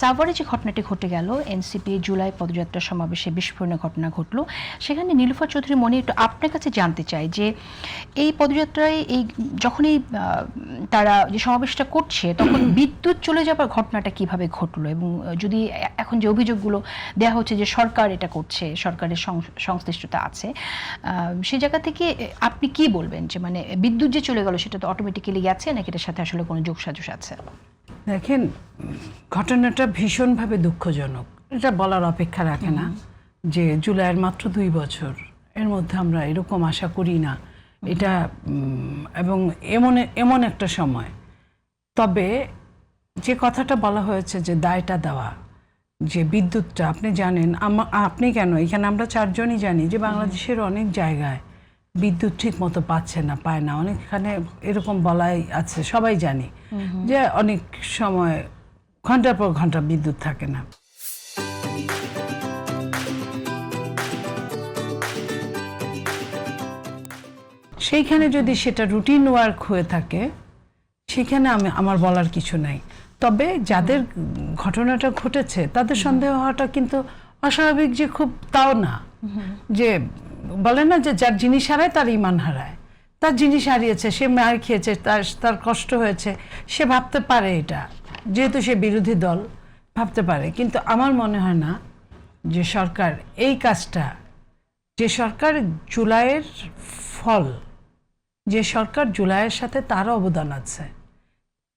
সাভারে যে ঘটনাটি ঘটে গেল, এনসিপি জুলাই পদযাত্রা সমাবেশে বিস্ফোরণের ঘটনা ঘটলো, সেখানে নীলুফার চৌধুরী মনি একটু আপনার কাছে জানতে চাই যে এই পদযাত্রায় যখনই তারা যে সমাবেশটা করছে তখন বিদ্যুৎ চলে যাবার ঘটনাটা কিভাবে ঘটলো, এবং যদি এখন যে অভিযোগগুলো দেওয়া হচ্ছে যে সরকার এটা করছে, সরকারের সংশ্লিষ্টতা আছে, সেই জায়গা থেকে আপনি কি বলবেন যে মানে বিদ্যুৎ যে চলে গেল সেটা তো অটোমেটিক্যালি গেছে নাকি এটার সাথে আসলে কোনো যোগসাজশ আছে? দেখেন, ঘটনাটা ভীষণভাবে দুঃখজনক, এটা বলার অপেক্ষা রাখে না যে জুলাইয়ের মাত্র 2 বছর, এর মধ্যে আমরা এরকম আশা করি না এটা, এবং এমন একটা সময়। তবে যে কথাটা বলা হয়েছে যে দায়টা দেওয়া, যে বিদ্যুৎটা আপনি জানেন, আপনি কেন, এখানে আমরা 4 জনই জানি যে বাংলাদেশের অনেক জায়গায় বিদ্যুৎ ঠিক মতো পাচ্ছে না, পায় না, অনেকখানে এরকম বলাই আছে, সবাই জানি যে অনেক সময় ঘন্টার পর ঘন্টা বিদ্যুৎ থাকে না। সেইখানে যদি সেটা রুটিন ওয়ার্ক হয়ে থাকে সেখানে আমার বলার কিছু নাই। তবে যাদের ঘটনাটা ঘটেছে তাদের সন্দেহ হওয়াটা কিন্তু অস্বাভাবিক যে খুব তাও না, যে বলে না যে যার জিনিস হারায় তার ঈমান হারায়, তার জিনিস হারিয়েছে, সে মার খেয়েছে, তার কষ্ট হয়েছে, সে ভাবতে পারে, এটা যেহেতু সে বিরোধী দল ভাবতে পারে। কিন্তু আমার মনে হয় না যে সরকার এই কাজটা, যে সরকার জুলাইয়ের ফল, যে সরকার জুলাইয়ের সাথে তার অবদান আছে,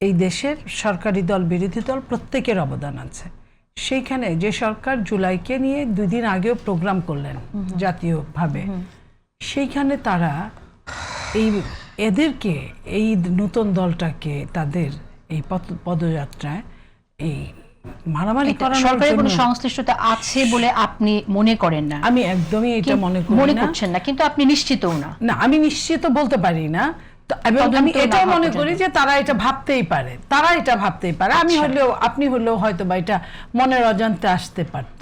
এই দেশের সরকারি দল বিরোধী দল প্রত্যেকের অবদান আছে, সেইখানে যে সরকার জুলাইকে নিয়ে 2 দিন আগেও প্রোগ্রাম করলেন জাতীয়ভাবে, সেইখানে তারা এদেরকে, এই নতুন দলটাকে, তাদের এই পদযাত্রায় এই মারামারি করানোর জন্য সংশ্লিষ্টতা আছে বলে আপনি মনে করেন না? আমি একদমই এটা মনে করছেন না, কিন্তু আপনি নিশ্চিতও না? না, আমি নিশ্চিত বলতে পারি না, এবং আমি এটাও মনে করি যে তারা এটা ভাবতেই পারে, আমি হলেও, আপনি হলেও হয়তো বা এটা মনের অজান্তে আসতে পারত।